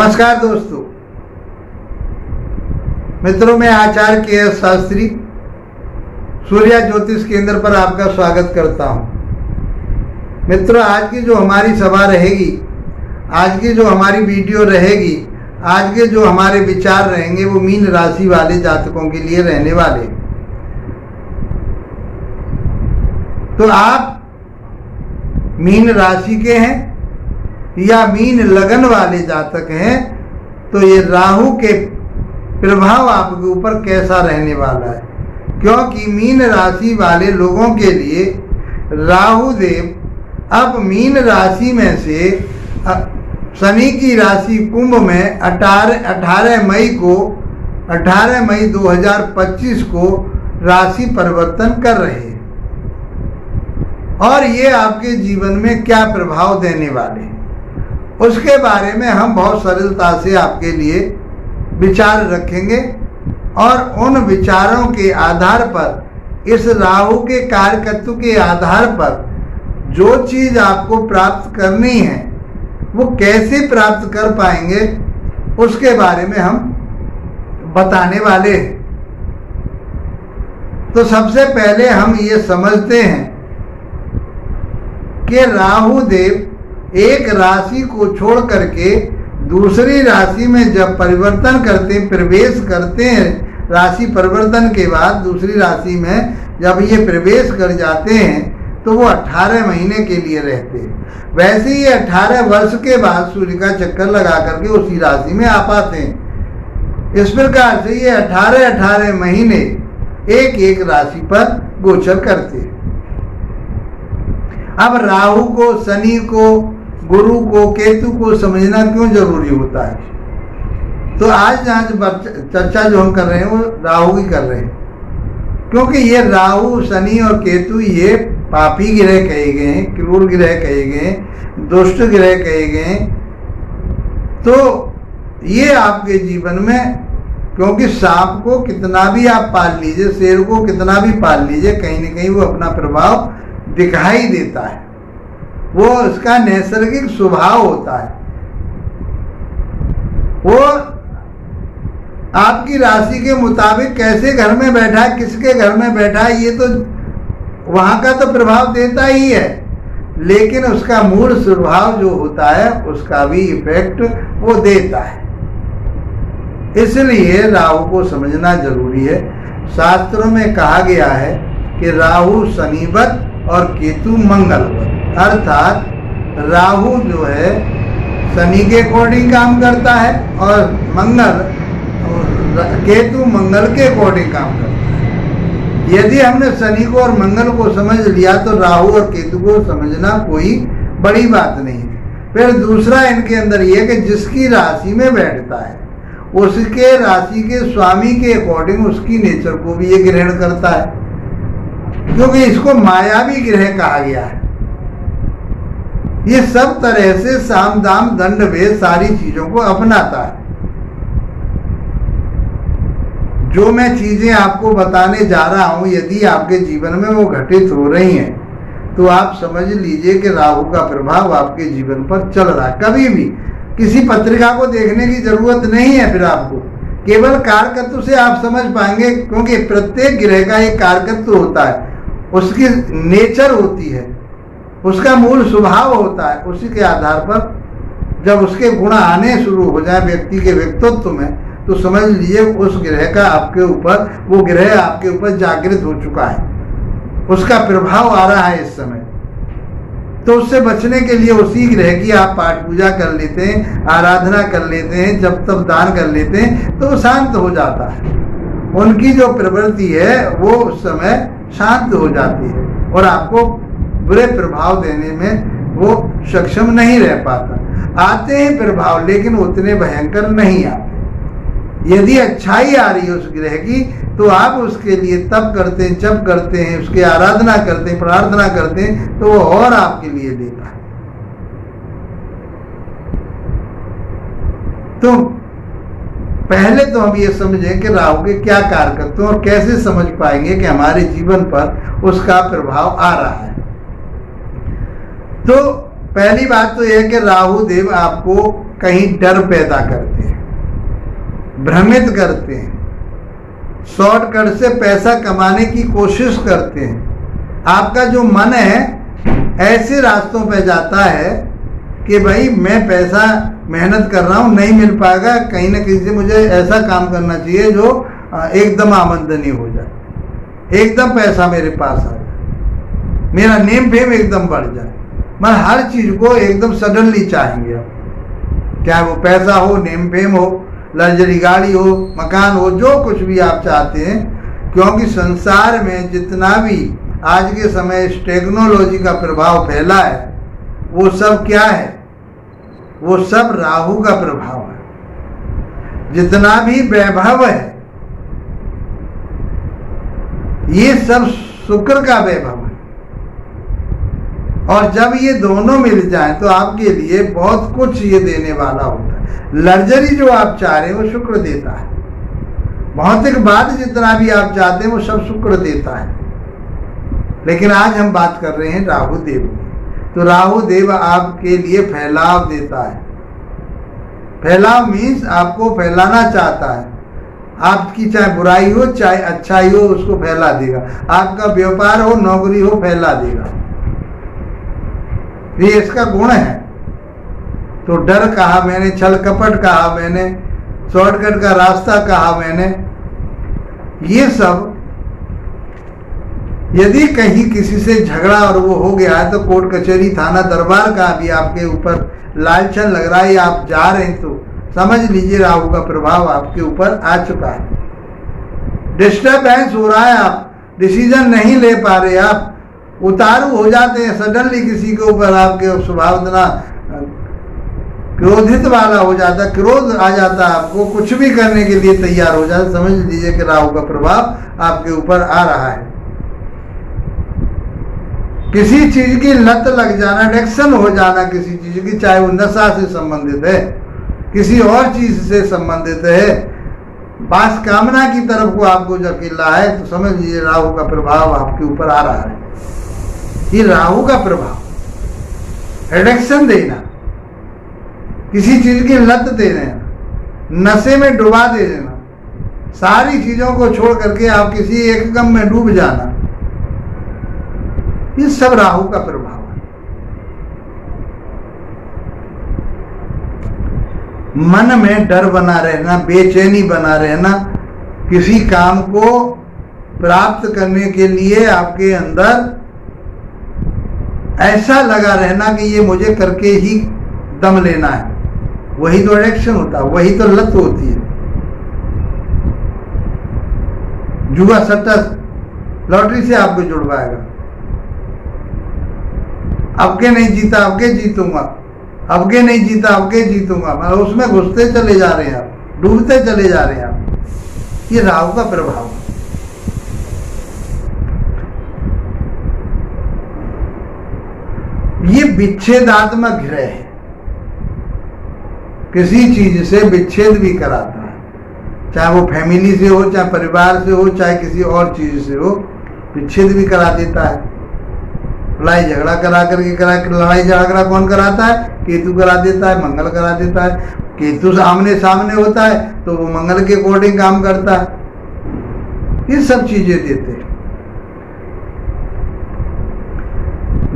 नमस्कार दोस्तों मित्रों, मैं आचार्य के शास्त्री सूर्या ज्योतिष केंद्र पर आपका स्वागत करता हूं। मित्रों, आज की जो हमारी सभा रहेगी, आज की जो हमारी वीडियो रहेगी, आज के जो हमारे विचार रहेंगे वो मीन राशि वाले जातकों के लिए रहने वाले। तो आप मीन राशि के हैं या मीन लगन वाले जातक हैं, तो ये राहु के प्रभाव आपके ऊपर कैसा रहने वाला है, क्योंकि मीन राशि वाले लोगों के लिए राहु देव अब मीन राशि में से शनि की राशि कुंभ में 18 मई 2025 को राशि परिवर्तन कर रहे हैं। और ये आपके जीवन में क्या प्रभाव देने वाले हैं, उसके बारे में हम बहुत सरलता से आपके लिए विचार रखेंगे। और उन विचारों के आधार पर, इस राहु के कार्यकत्व के आधार पर जो चीज़ आपको प्राप्त करनी है वो कैसे प्राप्त कर पाएंगे, उसके बारे में हम बताने वाले हैं। तो सबसे पहले हम ये समझते हैं कि राहु देव एक राशि को छोड़ करके दूसरी राशि में जब परिवर्तन करते हैं, प्रवेश करते हैं, राशि परिवर्तन के बाद दूसरी राशि में जब ये प्रवेश कर जाते हैं तो वो 18 महीने के लिए रहते हैं। वैसे ही 18 वर्ष के बाद सूर्य का चक्कर लगा करके उसी राशि में आ पाते हैं। इस प्रकार से ये 18 महीने एक एक राशि पर गोचर करते हैं। अब राहु को, शनि को, गुरु को, केतु को समझना क्यों जरूरी होता है? तो आज जहाँ चर्चा जो हम कर रहे हैं वो राहु की कर रहे हैं, क्योंकि ये राहु, शनि और केतु ये पापी ग्रह कहे गए हैं, क्रूर ग्रह कहे गए, दुष्ट ग्रह कहे गए। तो ये आपके जीवन में, क्योंकि सांप को कितना भी आप पाल लीजिए, शेर को कितना भी पाल लीजिए, कहीं ना कहीं वो अपना प्रभाव दिखाई देता है, वो उसका नैसर्गिक स्वभाव होता है। वो आपकी राशि के मुताबिक कैसे घर में बैठा है, किसके घर में बैठा है, ये तो वहां का तो प्रभाव देता ही है, लेकिन उसका मूल स्वभाव जो होता है उसका भी इफेक्ट वो देता है। इसलिए राहु को समझना जरूरी है। शास्त्रों में कहा गया है कि राहु शनिवत और केतु मंगलवत, अर्थात राहु जो है शनि के अकॉर्डिंग काम करता है और केतु मंगल के अकॉर्डिंग काम करता है। यदि हमने शनि को और मंगल को समझ लिया तो राहु और केतु को समझना कोई बड़ी बात नहीं। फिर दूसरा इनके अंदर यह कि जिसकी राशि में बैठता है उसके राशि के स्वामी के अकॉर्डिंग उसकी नेचर को भी ये ग्रहण करता है, क्योंकि इसको मायावी ग्रह कहा गया है। ये सब तरह से साम दाम दंड भेद सारी चीजों को अपनाता है। जो मैं चीजें आपको बताने जा रहा हूं, यदि आपके जीवन में वो घटित हो रही हैं तो आप समझ लीजिए कि राहु का प्रभाव आपके जीवन पर चल रहा है। कभी भी किसी पत्रिका को देखने की जरूरत नहीं है, फिर आपको केवल कारकत्व से आप समझ पाएंगे, क्योंकि प्रत्येक ग्रह का एक कारकत्व होता है, उसकी नेचर होती है, उसका मूल स्वभाव होता है। उसी के आधार पर जब उसके गुण आने शुरू हो जाए व्यक्ति के व्यक्तित्व में, तो समझ लीजिए उस ग्रह का आपके ऊपर, वो ग्रह आपके ऊपर जागृत हो चुका है, उसका प्रभाव आ रहा है इस समय। तो उससे बचने के लिए उसी ग्रह की आप पाठ पूजा कर लेते हैं, आराधना कर लेते हैं, जब तब दान कर लेते हैं, तो शांत हो जाता है। उनकी जो प्रवृत्ति है वो उस समय शांत हो जाती है और आपको बुरे प्रभाव देने में वो सक्षम नहीं रह पाता। आते हैं प्रभाव, लेकिन उतने भयंकर नहीं आते। यदि अच्छाई आ रही है उस ग्रह की, तो आप उसके लिए तप करते हैं, जप करते हैं, उसकी आराधना करते हैं, प्रार्थना करते हैं, तो वो और आपके लिए देता है। तो पहले तो हम ये समझें कि राहु के क्या कारकत्व और कैसे समझ पाएंगे कि हमारे जीवन पर उसका प्रभाव आ रहा है। तो पहली बात तो यह है कि राहु देव आपको कहीं डर पैदा करते हैं, भ्रमित करते हैं, शॉर्टकट से पैसा कमाने की कोशिश करते हैं। आपका जो मन है ऐसे रास्तों पे जाता है कि भाई मैं पैसा मेहनत कर रहा हूँ, नहीं मिल पाएगा, कहीं ना कहीं से मुझे ऐसा काम करना चाहिए जो एकदम आमदनी हो जाए, एकदम पैसा मेरे पास आ जाए, मेरा नेम फेम एकदम बढ़ जाए। मैं हर चीज को एकदम सडनली चाहेंगे आप, चाहे वो पैसा हो, नेम फेम हो, लग्जरी गाड़ी हो, मकान हो, जो कुछ भी आप चाहते हैं। क्योंकि संसार में जितना भी आज के समय इस टेक्नोलॉजी का प्रभाव फैला है वो सब क्या है, वो सब राहु का प्रभाव है। जितना भी वैभव है ये सब शुक्र का वैभव है। और जब ये दोनों मिल जाएं तो आपके लिए बहुत कुछ ये देने वाला होता है। लग्जरी जो आप चाह रहे हैं वो शुक्र देता है, भौतिक बात जितना भी आप चाहते हैं वो सब शुक्र देता है। लेकिन आज हम बात कर रहे हैं राहु देव की। तो राहु देव आपके लिए फैलाव देता है। फैलाव मीन्स आपको फैलाना चाहता है। आपकी चाहे बुराई हो चाहे अच्छाई हो उसको फैला देगा। आपका व्यापार हो, नौकरी हो, फैला देगा। ये इसका गुण है। तो डर कहा मैंने, छल कपट कहा मैंने, शॉर्टकट का रास्ता कहा मैंने, ये सब यदि कहीं किसी से झगड़ा और वो हो गया है तो कोर्ट कचहरी थाना दरबार का भी आपके ऊपर लालचन लग रहा है या आप जा रहे हैं तो समझ लीजिए राहु का प्रभाव आपके ऊपर आ चुका है। डिस्टर्बेंस हो रहा है, आप डिसीजन नहीं ले पा रहे, आप उतारू हो जाते हैं सडनली किसी के ऊपर, आपके स्वभाव इतना क्रोधित वाला हो जाता है, क्रोध आ जाता है, आपको कुछ भी करने के लिए तैयार हो जाता है। समझ लीजिए कि राहु का प्रभाव आपके ऊपर आ रहा है। किसी चीज की लत लग जाना, एडिक्शन हो जाना किसी चीज की, चाहे वो नशा से संबंधित है, किसी और चीज से संबंधित है, बास कामना की तरफ को आपको धकेला है, तो समझ लीजिए राहु का प्रभाव आपके ऊपर आ रहा है। ये राहु का प्रभाव, एडिक्शन देना, किसी चीज की लत दे देना, नशे में डुबा दे देना, सारी चीजों को छोड़ करके आप किसी एक गम में डूब जाना, ये सब राहु का प्रभाव है। मन में डर बना रहना, बेचैनी बना रहना, किसी काम को प्राप्त करने के लिए आपके अंदर ऐसा लगा रहना कि ये मुझे करके ही दम लेना है, वही तो एडिक्शन होता है, वही तो लत होती है। जुआ सट्टा लॉटरी से आपको जुड़वाएगा, अब के नहीं जीता अब के जीतूंगा, अब के नहीं जीता अब के जीतूंगा, मतलब उसमें घुसते चले जा रहे हैं आप, डूबते चले जा रहे हैं आप। ये राहु का प्रभाव है। ये विच्छेदात्मक ग्रह है, किसी चीज से विच्छेद भी कराता है, चाहे वो फैमिली से हो, चाहे परिवार से हो, चाहे किसी और चीज से हो, विच्छेद भी करा देता है। लड़ाई झगड़ा करा करके लड़ाई झगड़ा कौन कराता है? केतु करा देता है, मंगल करा देता है। केतु आमने सामने होता है तो वो मंगल के अकॉर्डिंग काम करता है। ये सब चीजें देते हैं।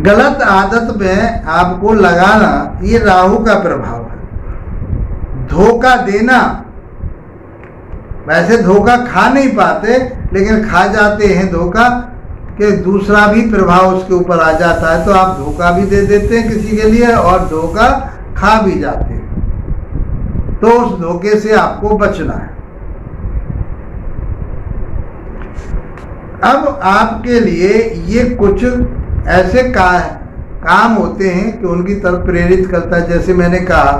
गलत आदत में आपको लगाना, ये राहु का प्रभाव है। धोखा देना, वैसे धोखा खा नहीं पाते लेकिन खा जाते हैं धोखा, कि दूसरा भी प्रभाव उसके ऊपर आ जाता है तो आप धोखा भी दे देते हैं किसी के लिए और धोखा खा भी जाते हैं। तो उस धोखे से आपको बचना है। अब आपके लिए ये कुछ ऐसे काम होते हैं कि उनकी तरफ प्रेरित करता है। जैसे मैंने कहा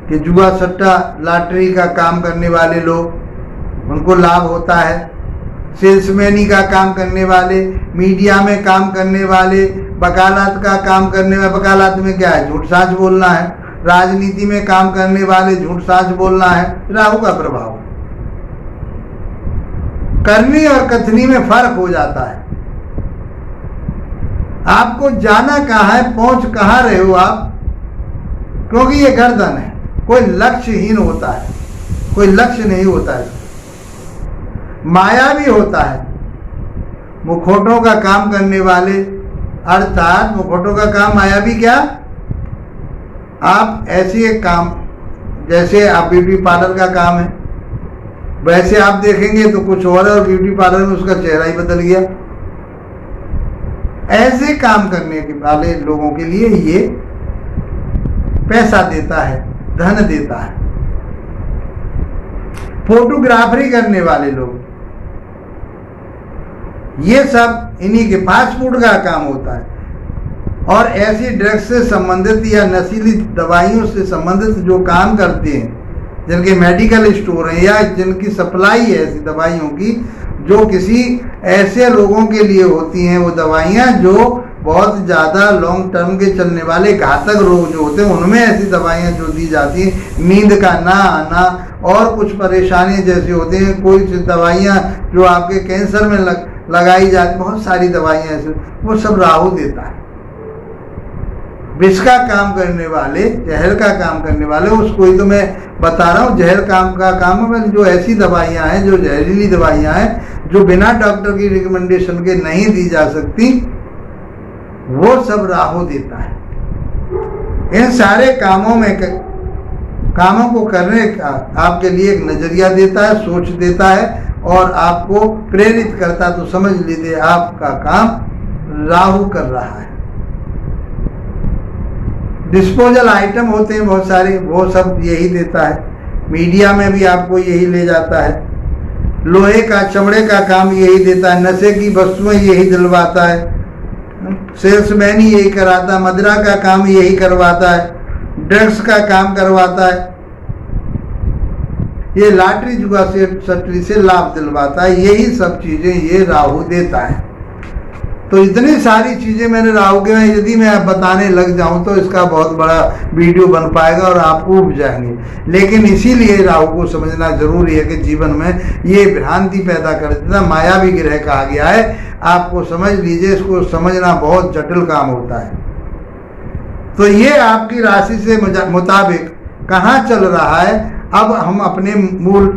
कि जुआ सट्टा लॉटरी का काम करने वाले लोग, उनको लाभ होता है। सेल्समैनी का काम करने वाले, मीडिया में काम करने वाले, वकालत का काम करने वाले, वकालत में क्या है? झूठ साच बोलना है। राजनीति में काम करने वाले, झूठ साच बोलना है। राहु का प्रभाव। करनी और कथनी में फर्क हो जाता है। आपको जाना कहाँ है, पहुंच कहाँ रहे हो आप, क्योंकि ये गर्दन है, कोई लक्ष्यहीन होता है, कोई लक्ष्य नहीं होता है, माया भी होता है। मुखौटों का काम करने वाले, अर्थात मुखौटों का काम मायावी क्या, आप ऐसे एक काम, जैसे आप ब्यूटी पार्लर का काम है, वैसे आप देखेंगे तो कुछ और ब्यूटी पार्लर में उसका चेहरा ही बदल गया। ऐसे काम करने के वाले लोगों के लिए ये पैसा देता है, धन देता है। फोटोग्राफरी करने वाले लोग, ये सब इन्हीं के फास्ट फूड का काम होता है। और ऐसी ड्रग्स से संबंधित या नशीली दवाइयों से संबंधित जो काम करते हैं, जिनके मेडिकल स्टोर हैं या जिनकी सप्लाई है ऐसी दवाइयों की, जो किसी ऐसे लोगों के लिए होती हैं, वो दवाइयाँ जो बहुत ज़्यादा लॉन्ग टर्म के चलने वाले घातक रोग जो होते हैं, उनमें ऐसी दवाइयाँ जो दी जाती हैं, नींद का ना आना और कुछ परेशानियाँ जैसी होती हैं, कोई दवाइयाँ जो आपके कैंसर में लगाई जाती, बहुत सारी दवाइयाँ ऐसे, वो सब राहु देता है। विष का काम करने वाले, जहर का काम करने वाले, उसको ही तो मैं बता रहा हूँ। जहर काम का काम है, जो ऐसी दवाइयाँ हैं, जो जहरीली दवाइयाँ हैं, जो बिना डॉक्टर की रिकमेंडेशन के नहीं दी जा सकती, वो सब राहु देता है। इन सारे कामों को करने का आपके लिए एक नजरिया देता है, सोच देता है और आपको प्रेरित करता, तो समझ लीजिए आपका काम राहु कर रहा है। डिस्पोजल आइटम होते हैं बहुत सारे, वो सब यही देता है। मीडिया में भी आपको यही ले जाता है। लोहे का, चमड़े का काम यही देता है। नशे की वस्तुएं यही दिलवाता है। सेल्समैन ही यही कराता है। मदिरा का काम यही करवाता है। ड्रग्स का काम करवाता है। ये लॉटरी जुआ से, सट्टी से लाभ दिलवाता है। यही सब चीजें ये राहु देता है। तो इतनी सारी चीजें मैंने राहु के में, यदि मैं बताने लग जाऊं तो इसका बहुत बड़ा वीडियो बन पाएगा और आप ऊब जाएंगे। लेकिन इसीलिए राहु को समझना जरूरी है कि जीवन में ये भ्रांति पैदा कर देता, मायावी ग्रह कहा गया है। आपको समझ लीजिए, इसको समझना बहुत जटिल काम होता है। तो ये आपकी राशि से मुताबिक कहाँ चल रहा है। अब हम अपने मूल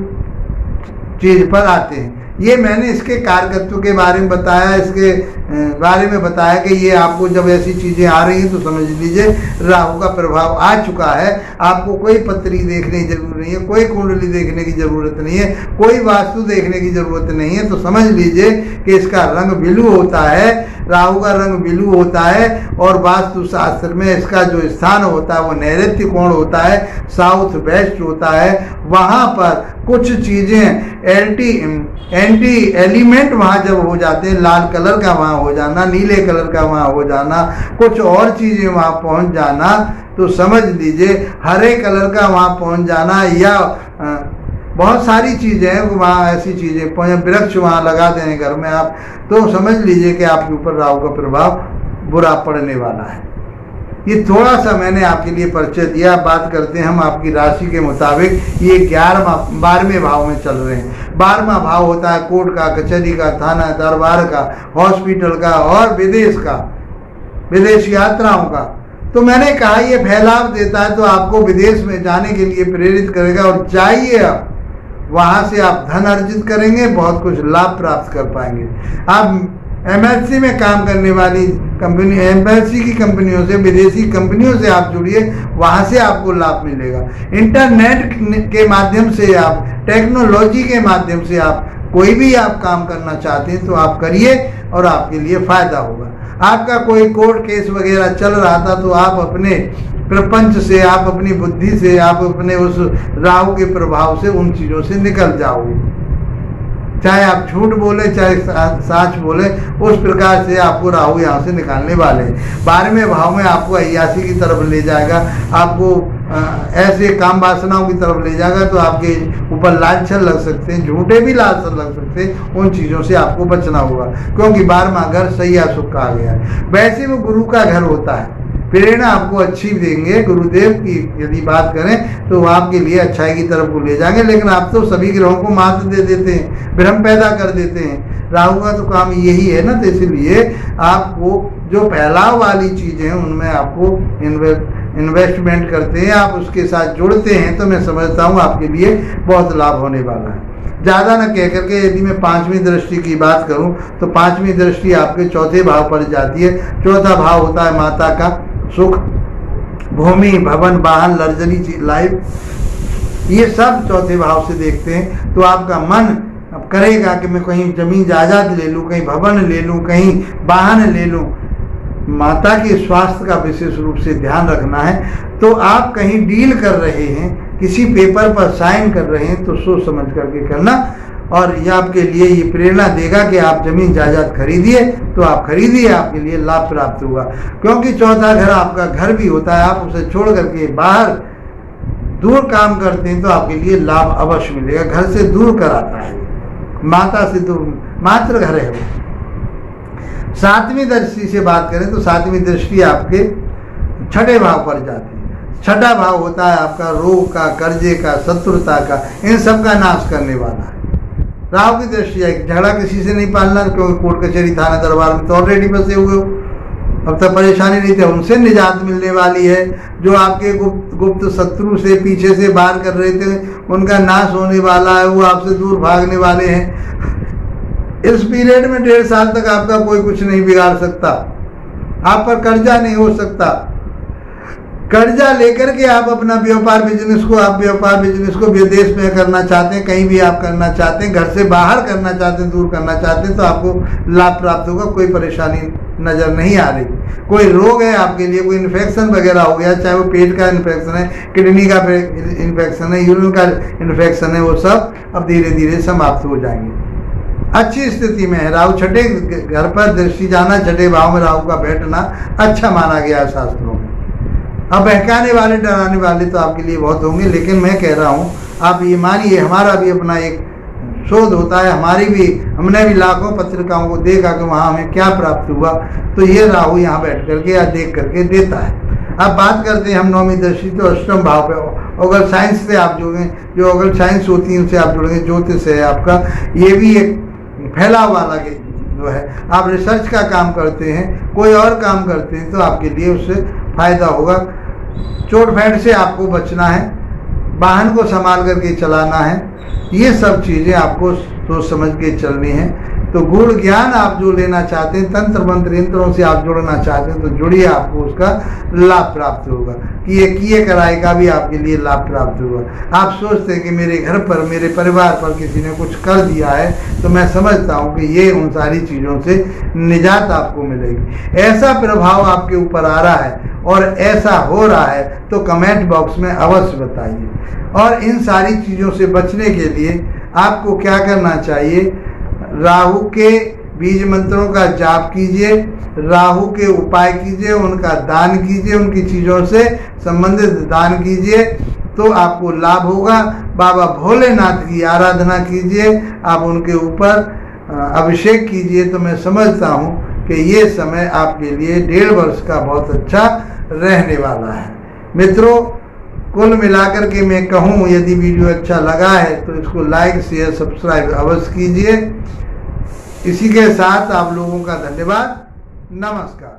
चीज पर आते हैं। ये मैंने इसके कारकत्व के बारे में बताया, इसके बारे में बताया कि ये आपको जब ऐसी चीज़ें आ रही हैं तो समझ लीजिए राहु का प्रभाव आ चुका है। आपको कोई पत्री देखने की जरूरत नहीं है, कोई कुंडली देखने की जरूरत नहीं है, कोई वास्तु देखने की जरूरत नहीं है। तो समझ लीजिए कि इसका रंग ब्लू होता है, राहु का रंग ब्लू होता है। और वास्तु शास्त्र में इसका जो स्थान होता है वो नैऋत्य कोण होता है, साउथ वेस्ट होता है। वहाँ पर कुछ चीज़ें एंटी एलिमेंट वहाँ जब हो जाते हैं, लाल कलर का वहाँ हो जाना, नीले कलर का वहाँ हो जाना, कुछ और चीज़ें वहाँ पहुँच जाना, तो समझ लीजिए हरे कलर का वहाँ पहुँच जाना, या बहुत सारी चीज़ें हैं वहाँ, ऐसी चीज़ें, वृक्ष वहाँ लगा दें घर में आप, तो समझ लीजिए कि आपके ऊपर राहु का प्रभाव बुरा पड़ने वाला है। ये थोड़ा सा मैंने आपके लिए परिचय दिया। बात करते हैं हम आपकी राशि के मुताबिक। ये 12वें भाव में चल रहे हैं। 12वां भाव होता है कोर्ट का, कचहरी का, थाना, दरबार का, हॉस्पिटल का और विदेश का, विदेश यात्राओं का। तो मैंने कहा ये फैलाव देता है, तो आपको विदेश में जाने के लिए प्रेरित करेगा। और जाइए, आप वहाँ से आप धन अर्जित करेंगे, बहुत कुछ लाभ प्राप्त कर पाएंगे। आप एमएलसी में काम करने वाली कंपनी, एमएलसी की कंपनियों से, विदेशी कंपनियों से आप जुड़िए, वहाँ से आपको लाभ मिलेगा। इंटरनेट के माध्यम से, आप टेक्नोलॉजी के माध्यम से आप कोई भी आप काम करना चाहते हैं तो आप करिए और आपके लिए फायदा होगा। आपका कोई कोर्ट केस वगैरह चल रहा था तो आप अपने प्रपंच से, आप अपनी बुद्धि से, आप अपने उस राहु के प्रभाव से उन चीज़ों से निकल जाओगे। चाहे आप झूठ बोले, चाहे सच बोले, उस प्रकार से आपको राहु यहाँ से निकालने वाले हैं। 12वें भाव में आपको अय्यासी की तरफ ले जाएगा, आपको ऐसे काम वासनाओं की तरफ ले जाएगा, तो आपके ऊपर लालचन लग सकते हैं, झूठे भी लालचन लग सकते हैं। उन चीज़ों से आपको बचना होगा, क्योंकि 12वां घर सही सुख का आ गया है। वैसे वो गुरु का घर होता है, प्रेरणा आपको अच्छी देंगे। गुरुदेव की यदि बात करें तो वो आपके लिए अच्छाई की तरफ को ले जाएंगे। लेकिन आप तो सभी ग्रहों को मात दे देते हैं, भ्रम पैदा कर देते हैं। राहु का तो काम यही है ना, तो इसलिए आपको जो फैलाव वाली चीज़ें हैं उनमें आपको इन्वेस्टमेंट करते हैं, आप उसके साथ जुड़ते हैं, तो मैं समझता हूँ आपके लिए बहुत लाभ होने वाला है। ज़्यादा न कह करके यदि मैं 5वीं दृष्टि की बात करूं तो 5वीं दृष्टि आपके चौथे भाव पर जाती है। चौथा भाव होता है माता का सुख, भूमि, भवन, वाहन, लग्जरी लाइफ, ये सब चौथे भाव से देखते हैं। तो आपका मन अब करेगा कि मैं कहीं जमीन जायदाद ले लूँ, कहीं भवन ले लूँ, कहीं वाहन ले लूँ। माता के स्वास्थ्य का विशेष रूप से ध्यान रखना है। तो आप कहीं डील कर रहे हैं, किसी पेपर पर साइन कर रहे हैं, तो सोच समझ करके करना। और यह आपके लिए ये प्रेरणा देगा कि आप जमीन जायदाद खरीदिए, तो आप खरीदिए, आपके लिए लाभ प्राप्त होगा। क्योंकि चौथा घर आपका घर भी होता है, आप उसे छोड़ करके बाहर दूर काम करते हैं तो आपके लिए लाभ अवश्य मिलेगा। घर से दूर कराता है, माता से दूर मात्र घर है वो। 7वीं दृष्टि से बात करें तो 7वीं दृष्टि आपके छठे भाव पर जाती है। छठा भाव होता है आपका रोग का, कर्जे का, शत्रुता का, इन सब का नाश करने वाला है। राहु की दृष्टि है, झगड़ा किसी से नहीं पालना, क्योंकि कोर्ट कचहरी थाना दरबार में तो ऑलरेडी फंसे हुए हो, अब तक परेशानी नहीं थी, उनसे निजात मिलने वाली है। जो आपके गुप्त शत्रु से पीछे से वार कर रहे थे, उनका नाश होने वाला है, वो आपसे दूर भागने वाले हैं। इस पीरियड में 1.5 साल तक आपका कोई कुछ नहीं बिगाड़ सकता, आप पर कर्जा नहीं हो सकता। कर्जा लेकर के आप अपना व्यापार बिजनेस को विदेश में करना चाहते हैं, कहीं भी आप करना चाहते हैं, घर से बाहर करना चाहते हैं, दूर करना चाहते हैं, तो आपको लाभ प्राप्त होगा। कोई परेशानी नजर नहीं आ रही। कोई रोग है आपके लिए, कोई इन्फेक्शन वगैरह हो गया, चाहे वो पेट का इन्फेक्शन है, किडनी का इन्फेक्शन है, यूरिन का इन्फेक्शन है, वो सब अब धीरे धीरे समाप्त हो जाएंगे। अच्छी स्थिति में है। राहु छठे घर पर दृष्टि जाना, छठे भाव में राहु का बैठना अच्छा माना गया है शास्त्रों में। अब बहकाने वाले, डराने वाले तो आपके लिए बहुत होंगे, लेकिन मैं कह रहा हूँ आप ये मानिए, हमारा भी अपना एक शोध होता है, हमने भी लाखों पत्रिकाओं को देखा कि वहाँ हमें क्या प्राप्त हुआ, तो ये राहु यहाँ बैठ करके या देख करके देता है। अब बात करते हैं हम 9वीं दृष्टि, तो अष्टम भाव पे अगर साइंस से आप जुड़ेंगे, जो अगर साइंस होती है उनसे आप जुड़ेंगे, ज्योतिष है आपका, ये भी एक फैलाव वाला जो है। आप रिसर्च का काम करते हैं, कोई और काम करते हैं, तो आपके लिए उससे फायदा होगा। चोट फैट से आपको बचना है, वाहन को संभाल करके चलाना है, ये सब चीज़ें आपको सोच समझ के चलनी है। तो गुण ज्ञान आप जो लेना चाहते हैं, तंत्र मंत्र यंत्रों से आप जुड़ना चाहते हैं, तो जुड़िए, आपको उसका लाभ प्राप्त होगा। कि ये किए कराए का भी आपके लिए लाभ प्राप्त होगा। आप सोचते हैं कि मेरे घर पर, मेरे परिवार पर किसी ने कुछ कर दिया है, तो मैं समझता हूँ कि ये उन सारी चीज़ों से निजात आपको मिलेगी। ऐसा प्रभाव आपके ऊपर आ रहा है और ऐसा हो रहा है, तो कमेंट बॉक्स में अवश्य बताइए। और इन सारी चीज़ों से बचने के लिए आपको क्या करना चाहिए? राहु के बीज मंत्रों का जाप कीजिए, राहु के उपाय कीजिए, उनका दान कीजिए, उनकी चीज़ों से संबंधित दान कीजिए, तो आपको लाभ होगा। बाबा भोलेनाथ की आराधना कीजिए, आप उनके ऊपर अभिषेक कीजिए, तो मैं समझता हूँ कि ये समय आपके लिए 1.5 वर्ष का बहुत अच्छा रहने वाला है। मित्रों, कुल मिलाकर के मैं कहूँ, यदि वीडियो अच्छा लगा है तो इसको लाइक, शेयर, सब्सक्राइब अवश्य कीजिए। इसी के साथ आप लोगों का धन्यवाद। नमस्कार।